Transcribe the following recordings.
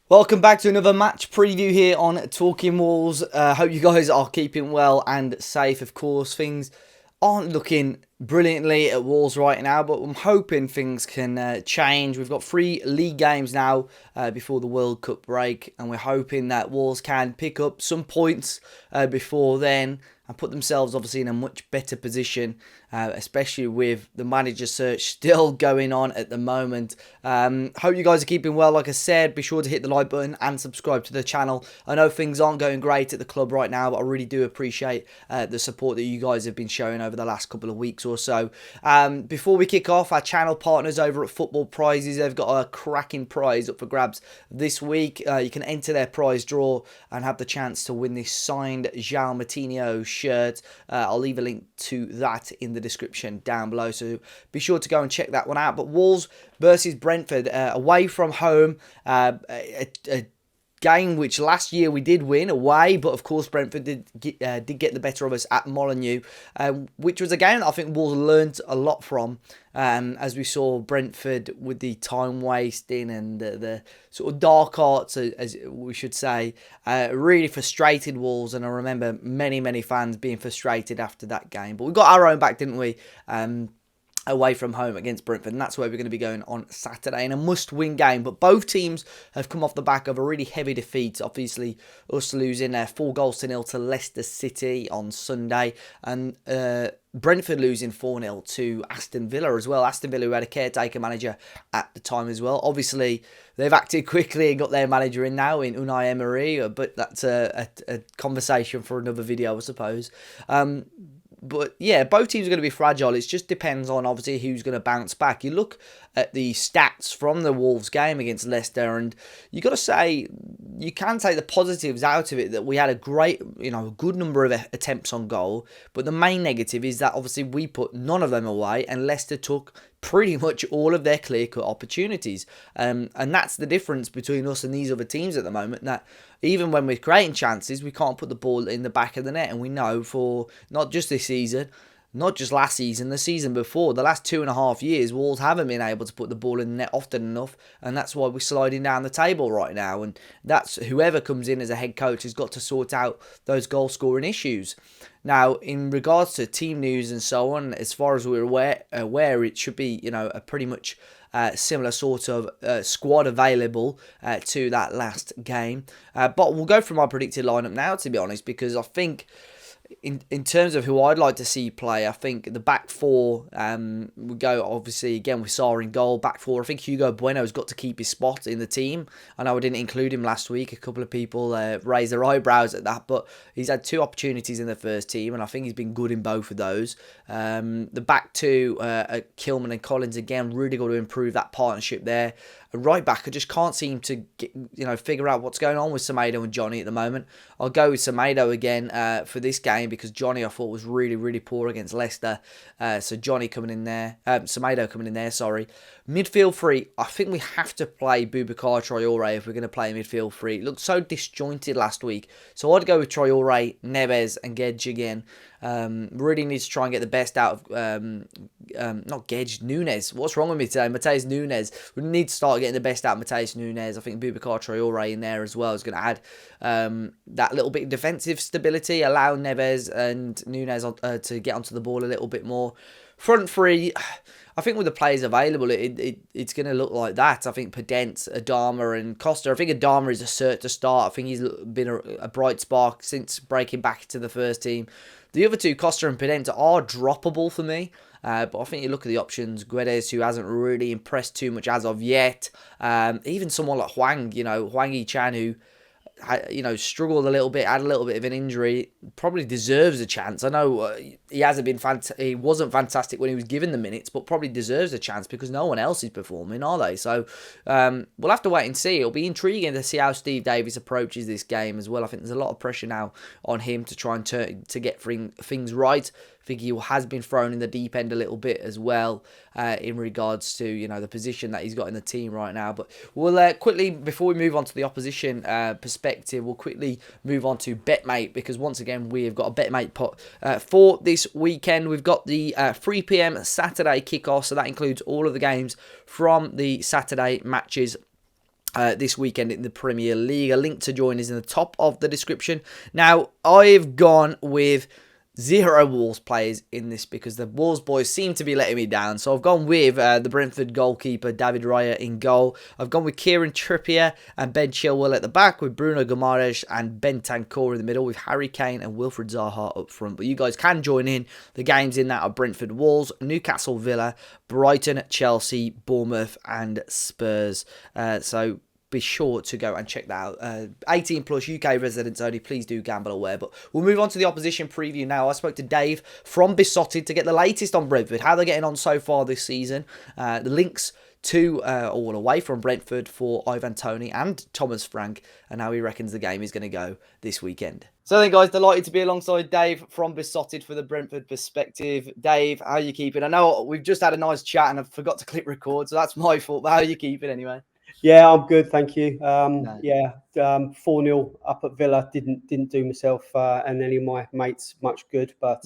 Welcome back to another match preview here on Talking Wolves. Hope you guys are keeping well and safe. Of course, things aren't looking brilliantly at Wolves right now, but I'm hoping things can change. We've got 3 league games now before the World Cup break, and we're hoping that Wolves can pick up some points before then and put themselves obviously in a much better position, especially with the manager search still going on at the moment. Hope you guys are keeping well. Like I said, be sure to hit the like button and subscribe to the channel. I know things aren't going great at the club right now, but I really do appreciate the support that you guys have been showing over the last couple of weeks or so. Before we kick off, our channel partners over at Football Prizes, they've got a cracking prize up for grabs this week. You can enter their prize draw and have the chance to win this signed João Moutinho shirt. I'll leave a link to that in the description down below, so be sure to go and check that one out. But Wolves versus Brentford, away from home, a game which last year we did win away, but of course Brentford did get the better of us at Molineux, which was a game that I think Wolves learned a lot from, as we saw Brentford with the time wasting and the sort of dark arts, as we should say, really frustrated Wolves, and I remember many fans being frustrated after that game. But we got our own back, didn't we? Away from home against Brentford, and that's where we're going to be going on Saturday in a must-win game. But both teams have come off the back of a really heavy defeat. Obviously, us losing 4-0 to Leicester City on Sunday, and Brentford losing 4-0 to Aston Villa as well. Aston Villa, who had a caretaker manager at the time as well. Obviously, they've acted quickly and got their manager in now in Unai Emery, but that's a conversation for another video, I suppose. But yeah, both teams are going to be fragile. It just depends on obviously who's going to bounce back. You look at the stats from the Wolves game against Leicester, and you got to say you can take the positives out of it, that we had a great, a good number of attempts on goal. But the main negative is that obviously we put none of them away, and Leicester took pretty much all of their clear-cut opportunities. And that's the difference between us and these other teams at the moment, that even when we're creating chances, we can't put the ball in the back of the net. And we know for not just this season, not just last season, the season before, the last 2.5 years, Wolves haven't been able to put the ball in the net often enough, and that's why we're sliding down the table right now. And that's whoever comes in as a head coach has got to sort out those goal-scoring issues. Now, in regards to team news and so on, as far as we're aware, it should be, a pretty much similar sort of squad available to that last game. But we'll go through my predicted lineup now, to be honest, because I think in terms of who I'd like to see play, I think the back four, we go obviously again with Sarr in goal. Back four, I think Hugo Bueno's got to keep his spot in the team. I know I didn't include him last week. A couple of people raised their eyebrows at that, but he's had 2 opportunities in the first team, and I think he's been good in both of those. The back two, Kilman and Collins, again, really got to improve that partnership there. Right back, I just can't seem to figure out what's going on with Semedo and Johnny at the moment. I'll go with Semedo again for this game, because Johnny I thought was really poor against Leicester. So Johnny coming in there, Semedo coming in there, sorry. Midfield three, I think we have to play Boubacar Traoré if we're going to play midfield three. It looked so disjointed last week. So I'd go with Traoré, Neves and Gedge again. Really needs to try and get the best out of, not Gedge, Nunes. What's wrong with me today? Mateus Nunes. We need to start getting the best out of Mateus Nunes. I think Boubacar Traoré in there as well is going to add that little bit of defensive stability, allow Neves and Nunes to get onto the ball a little bit more. Front three, I think with the players available, it's going to look like that. I think Pedence, Adama and Costa. I think Adama is a cert to start. I think he's been a bright spark since breaking back to the first team. The other two, Costa and Pedence, are droppable for me. But I think you look at the options, Guedes, who hasn't really impressed too much as of yet. Even someone like Hwang Yi-chan, who struggled a little bit, had a little bit of an injury, probably deserves a chance. I know he hasn't been he wasn't fantastic when he was given the minutes, but probably deserves a chance because no one else is performing, are they? So we'll have to wait and see. It'll be intriguing to see how Steve Davis approaches this game as well. I think there's a lot of pressure now on him to try and to get things right. I think he has been thrown in the deep end a little bit as well in regards to the position that he's got in the team right now. But we'll quickly, before we move on to the opposition perspective, we'll quickly move on to Betmate, because once again we have got a Betmate pot for this weekend. We've got the 3 p.m. Saturday kickoff, so that includes all of the games from the Saturday matches. this weekend in the Premier League. A link to join is in the top of the description. Now, I've gone with 0 Wolves players in this because the Wolves boys seem to be letting me down. So I've gone with the Brentford goalkeeper, David Raya, in goal. I've gone with Kieran Trippier and Ben Chilwell at the back, with Bruno Guimaraes and Bentancur in the middle, with Harry Kane and Wilfred Zaha up front. But you guys can join in. The games in that are Brentford Wolves, Newcastle Villa, Brighton, Chelsea, Bournemouth and Spurs. So be sure to go and check that out. 18 plus, UK residents only. Please do gamble aware. But we'll move on to the opposition preview now. I spoke to Dave from Besotted to get the latest on Brentford, how they're getting on so far this season. The links to all away from Brentford for Ivan Toney and Thomas Frank, and how he reckons the game is going to go this weekend. So then, guys, delighted to be alongside Dave from Besotted for the Brentford perspective. Dave, how are you keeping? I know we've just had a nice chat and I forgot to click record, so that's my fault. But how are you keeping anyway? Yeah, I'm good, thank you. No. 4-0 up at Villa didn't do myself and any of my mates much good, but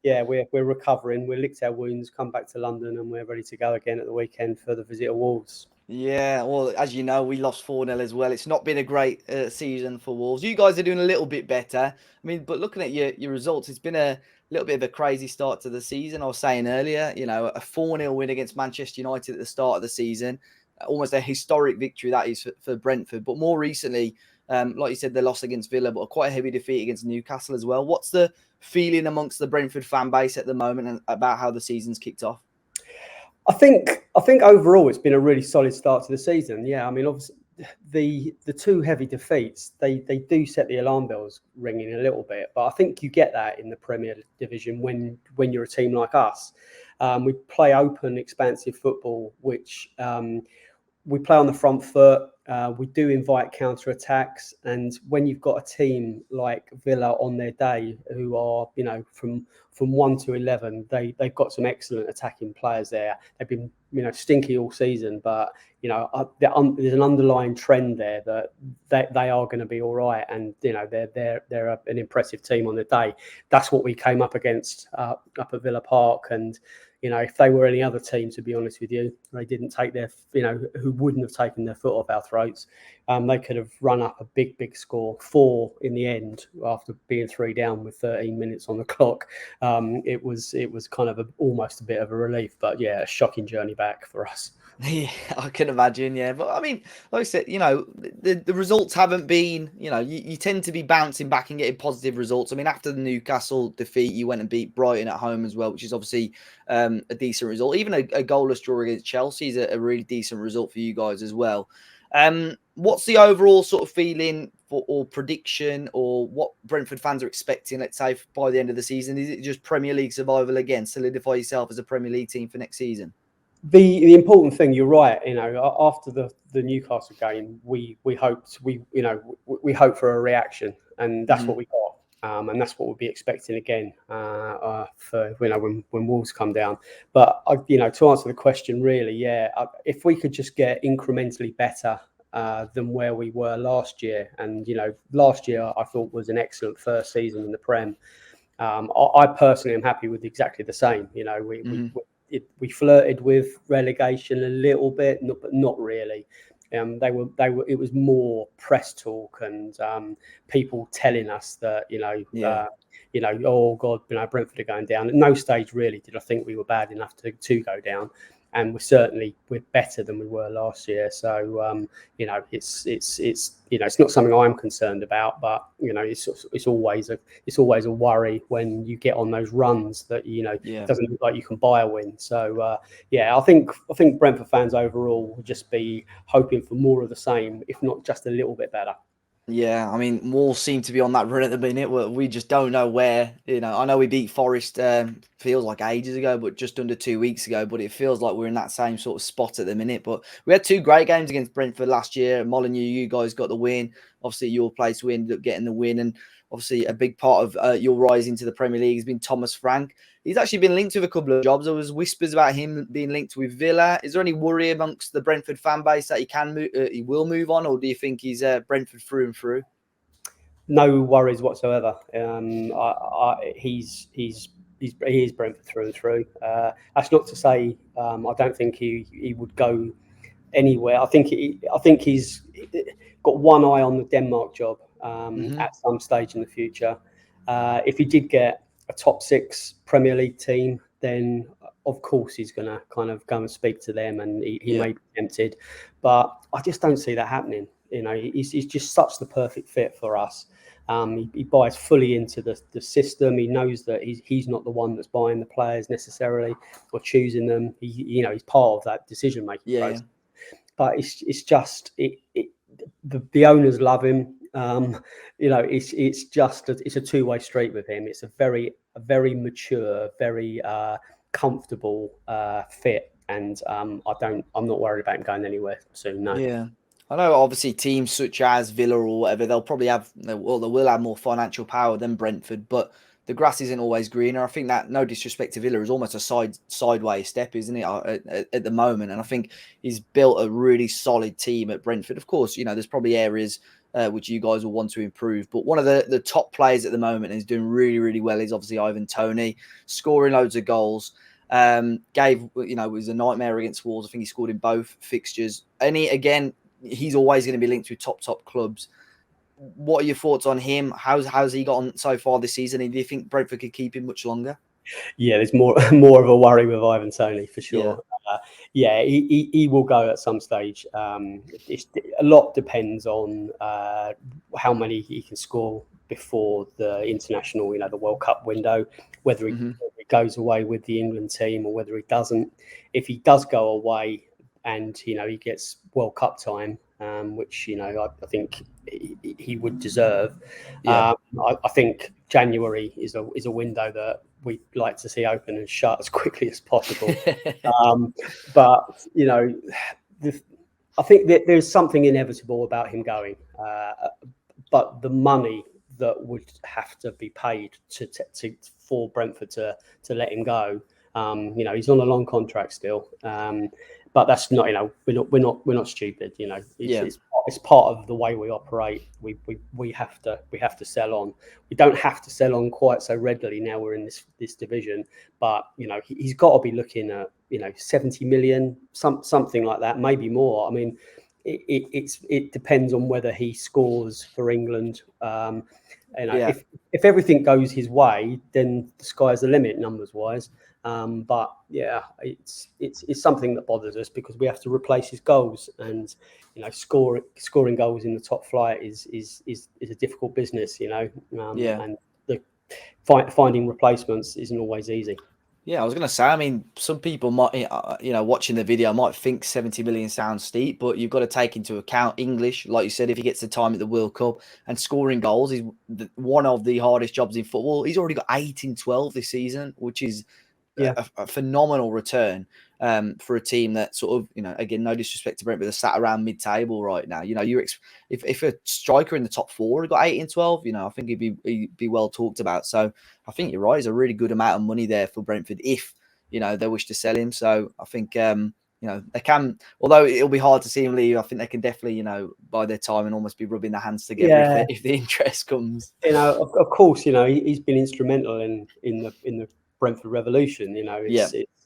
yeah, we're recovering. We licked our wounds, come back to London, and we're ready to go again at the weekend for the visit of Wolves. Yeah, well, as you know, we lost 4-0 as well. It's not been a great season for Wolves. You guys are doing a little bit better. I mean, but looking at your results, it's been a little bit of a crazy start to the season. I was saying earlier, a 4-0 win against Manchester United at the start of the season. Almost a historic victory that is for Brentford. But more recently, like you said, they lost against Villa, but quite a heavy defeat against Newcastle as well. What's the feeling amongst the Brentford fan base at the moment and about how the season's kicked off? I think overall it's been a really solid start to the season. Yeah, I mean, obviously the two heavy defeats, they do set the alarm bells ringing a little bit, but I think you get that in the Premier Division when you're a team like us. We play open, expansive football, which we play on the front foot. We do invite counter attacks, and when you've got a team like Villa on their day, who are from 1 to 11, they've got some excellent attacking players there. They've been stinky all season, but there's an underlying trend there that they are going to be all right, and they're an impressive team on the day. That's what we came up against up at Villa Park, and if they were any other team, to be honest with you, they didn't take who wouldn't have taken their foot off our throats. They could have run up a big score, 4 in the end, after being 3 down with 13 minutes on the clock. It was kind of almost a bit of a relief, but yeah, a shocking journey back for us. Yeah, I can imagine. Yeah, but I mean, like I said, the results haven't been. You tend to be bouncing back and getting positive results. I mean, after the Newcastle defeat, you went and beat Brighton at home as well, which is obviously a decent result. Even a goalless draw against Chelsea is a really decent result for you guys as well. What's the overall sort of feeling or prediction, or what Brentford fans are expecting, let's say, by the end of the season? Is it just Premier League survival again, solidify yourself as a Premier League team for next season? The important thing, you're right. After the Newcastle game, we hoped we hoped for a reaction, and that's what we got, and that's what we'll be expecting again for when Wolves come down. But to answer the question, really, yeah, if we could just get incrementally better than where we were last year, and last year I thought was an excellent first season in the Prem. I personally am happy with exactly the same. We flirted with relegation a little bit, but not really. It was more press talk and people telling us that oh God, Brentford are going down. At no stage really did I think we were bad enough to go down, and we're better than we were last year. So it's not something I'm concerned about, but it's always a worry when you get on those runs that it doesn't look like you can buy a win. So I think Brentford fans overall will just be hoping for more of the same, if not just a little bit better. Yeah, I mean, Wolves seem to be on that run at the minute. We just don't know where. I know we beat Forest, feels like ages ago, but just under 2 weeks ago. But it feels like we're in that same sort of spot at the minute. But we had 2 great games against Brentford last year. Molineux, you guys got the win. Obviously, your place, we ended up getting the win. And obviously, a big part of your rise into the Premier League has been Thomas Frank. He's actually been linked with a couple of jobs. There was whispers about him being linked with Villa. Is there any worry amongst the Brentford fan base that he will move on, or do you think he's Brentford through and through? No worries whatsoever. He is Brentford through and through. That's not to say I don't think he would go anywhere. I think he's got one eye on the Denmark job at some stage in the future. If he did get a top 6 Premier League team, then of course he's going to kind of go and speak to them, and he may be tempted. But I just don't see that happening. You know, he's just such the perfect fit for us. He buys fully into the system. He knows that he's not the one that's buying the players necessarily or choosing them. He's part of that decision making process. But it's just the owners love him. It's just it's a two-way street with him. It's a very mature, very comfortable fit, and I'm not worried about him going anywhere soon. No. Yeah. I know, obviously, teams such as Villa or whatever, they will have more financial power than Brentford, but the grass isn't always greener. I think that, no disrespect to Villa, is almost a sideways step, isn't it, at the moment? And I think he's built a really solid team at Brentford. Of course, there's probably areas which you guys will want to improve, but one of the top players at the moment and is doing really, really well is obviously Toney, scoring loads of goals. It was a nightmare against Wolves. I think he scored in both fixtures. He's always going to be linked with top clubs. What are your thoughts on him? How's he got on so far this season? And do you think Brentford could keep him much longer? Yeah, there's more of a worry with Toney for sure. He will go at some stage. A lot depends on how many he can score before the international, the World Cup window, whether he goes away with the England team or whether he doesn't. If he does go away and he gets World Cup time, which I think he would deserve. I think January is a window that we'd like to see open and shut as quickly as possible. But I think that there's something inevitable about him going. But the money that would have to be paid for Brentford to let him go. He's on a long contract still. But that's not, we're not stupid. It's part of the way we operate. We have to sell on. We don't have to sell on quite so readily now we're in this division. But he's got to be looking at 70 million, something like that, maybe more. I mean, it depends on whether he scores for England. If everything goes his way, then the sky's the limit numbers wise. But yeah, it's something that bothers us because we have to replace his goals, and scoring goals in the top flight is a difficult business, and finding replacements isn't always easy. Yeah, I was going to say, I mean, some people might, watching the video might think 70 million sounds steep, but you've got to take into account English. Like you said, if he gets the time at the World Cup, and scoring goals is one of the hardest jobs in football. He's already got 8 in 12 this season, which is a phenomenal return for a team that sort of, again, no disrespect to Brentford, they're sat around mid-table right now. If a striker in the top 4 had got 8 in 12, I think he'd be well talked about. So I think you're right. It's a really good amount of money there for Brentford if, they wish to sell him. So I think, they can, although it'll be hard to see him leave, I think they can definitely, buy their time and almost be rubbing their hands together if the interest comes. Of course, he's been instrumental in the Brentford revolution.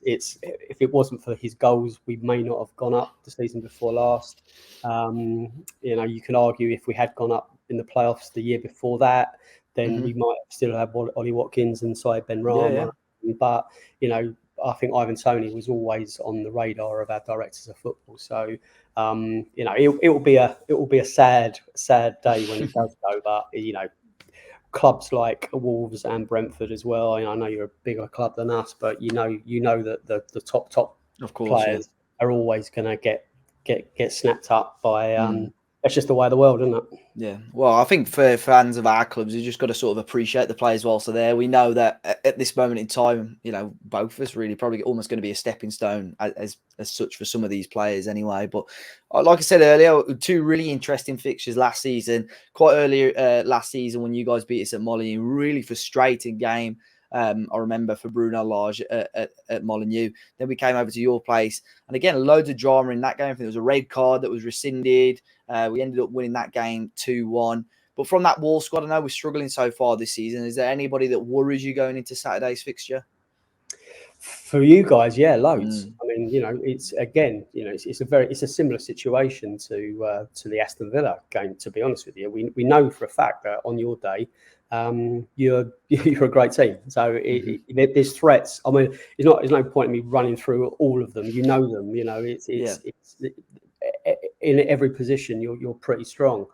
It's if it wasn't for his goals, we may not have gone up the season before last. You can argue if we had gone up in the playoffs the year before that, then we might still have Ollie Watkins and Said Benrahma. But I think Toney was always on the radar of our directors of football. So it will be a sad day when it does go. But clubs like Wolves and Brentford as well. I know you're a bigger club than us, but you know that the top of course, players are always going to get snapped up by. That's just the way of the world, isn't it? Yeah. Well, I think for fans of our clubs, you just got to sort of appreciate the players whilst they're there. We know that at this moment in time, both of us really probably almost going to be a stepping stone as such for some of these players anyway. But like I said earlier, 2 really interesting fixtures last season. Quite early last season when you guys beat us at Molineux, really frustrating game. I remember for Bruno Lage at Molineux. Then we came over to your place. And again, loads of drama in that game. I think there was a red card that was rescinded. We ended up winning that game 2-1. But from that Wolves squad, I know we're struggling so far this season. Is there anybody that worries you going into Saturday's fixture? For you guys, yeah, loads. Mm. I mean, it's again, it's a similar situation to the Aston Villa game. To be honest with you, we know for a fact that on your day, you're you're a great team. So there's threats. I mean, there's no point in me running through all of them. You know them. Yeah. It's in every position you're pretty strong.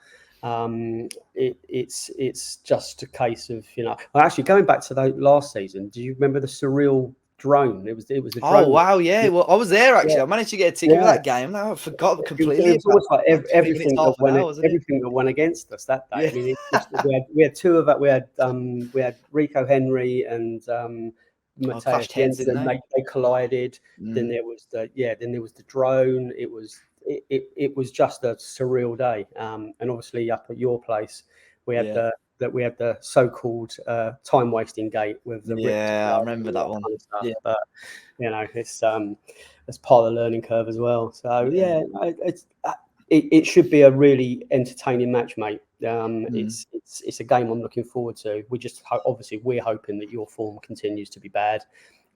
It's just a case of well, actually going back to the last season. Do you remember the surreal drone? It was a Oh drone. wow, yeah. Well, I was there Yeah, actually. I managed to get a ticket for yeah. that game. No, I forgot It completely was about almost like like 20 minutes, half an hour, wasn't it? everything that went against us that day. Yeah. I mean, we had two of that. We had Rico Henry and I Mateus clashed heads, didn't Jensen. they? They collided. Then Mm. there was the drone. It was just a surreal day. And obviously up at your place, we had Yeah. the so-called time wasting gate with the ripped Yeah, I blood remember and all that that one. kind of stuff. Yeah. But it's part of the learning curve as well. So Yeah. yeah, it should be a really entertaining match, mate. Mm. It's a game I'm looking forward to. Obviously we're hoping that your form continues to be bad,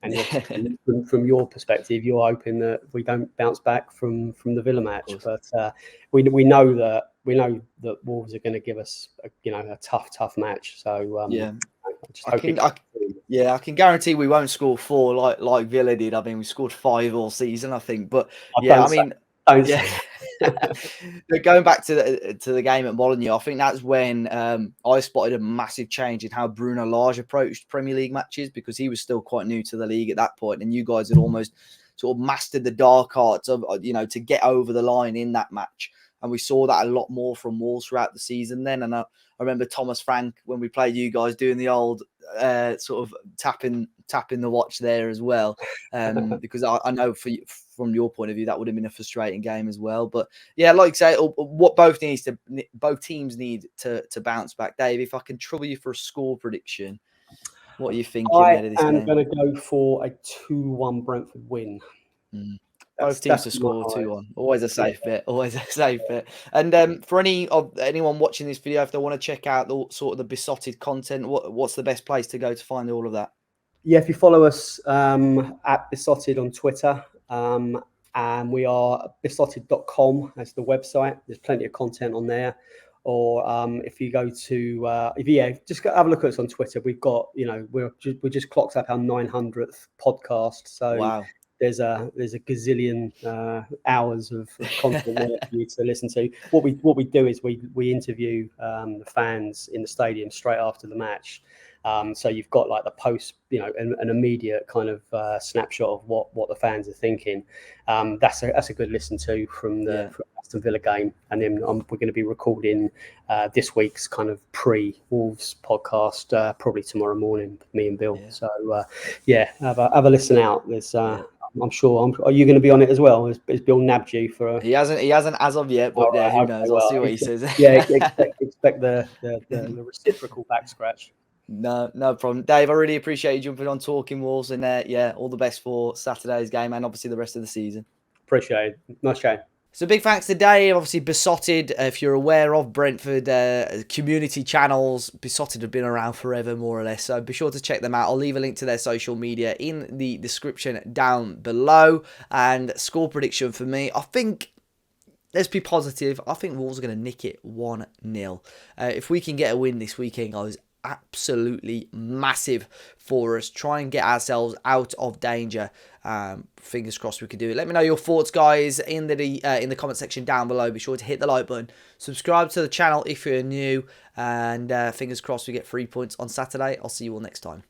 and Yeah. obviously from your perspective, you're hoping that we don't bounce back from the Villa Of match. course. But we know that Wolves are going to give us a tough match. So Yeah. I just I hope can it I, goes. yeah, I can guarantee we won't score 4 like Villa did. I mean, we scored 5 all season, I think. But I yeah, don't I say mean, don't yeah. say. But going back to the game at Molineux, I think that's when I spotted a massive change in how Bruno Lage approached Premier League matches, because he was still quite new to the league at that point, and you guys had almost sort of mastered the dark arts of to get over the line in that match. And we saw that a lot more from Wolves throughout the season then. And I remember Thomas Frank, when we played you guys, doing the old sort of tapping the watch there as well, because I know from your point of view that would have been a frustrating game as well. But yeah, like I say, what both teams need to bounce back. Dave, if I can trouble you for a score prediction, what are you thinking I ahead of this am game? going to go for a 2-1 Brentford win. Mm. Both teams That's to my score eyes. 2-1. Always a Yeah, safe bet. Always a safe bet. And for anyone watching this video, if they want to check out the sort of the Besotted content, what's the best place to go to find all of that? yeah. If you follow us at Besotted on Twitter, and we are besotted.com. That's the website. There's plenty of content on there. Or if you go to just have a look at us on Twitter. We've got we just clocked up our 900th podcast. So Wow. there's a gazillion hours of content there for you to listen to. What we do is we interview the fans in the stadium straight after the match. So you've got like the post, an immediate kind of snapshot of what the fans are thinking. That's a good listen to from the Aston Villa game, and then we're going to be recording this week's kind of pre-Wolves podcast probably tomorrow morning with me and Bill. Yeah. So have a listen out. There's I'm sure. Are you going to be on it as well? Is Bill nabbed you for? He hasn't as of yet, but yeah, who knows? I'll see what he says. Expect the reciprocal back scratch. No problem. Dave, I really appreciate you jumping on Talking Wolves, and all the best for Saturday's game and obviously the rest of the season. Appreciate it. Nice chat. So big thanks to Dave, obviously Besotted. If you're aware of Brentford community channels, Besotted have been around forever, more or less. So be sure to check them out. I'll leave a link to their social media in the description down below. And score prediction for me, I think, let's be positive, I think Wolves are going to nick it 1-0. If we can get a win this weekend, guys, absolutely massive for us. Try and get ourselves out of danger. Fingers crossed we could do it. Let me know your thoughts, guys, in the comment section down below. Be sure to hit the like button, subscribe to the channel if you're new, and fingers crossed we get 3 points on Saturday. I'll see you all next time.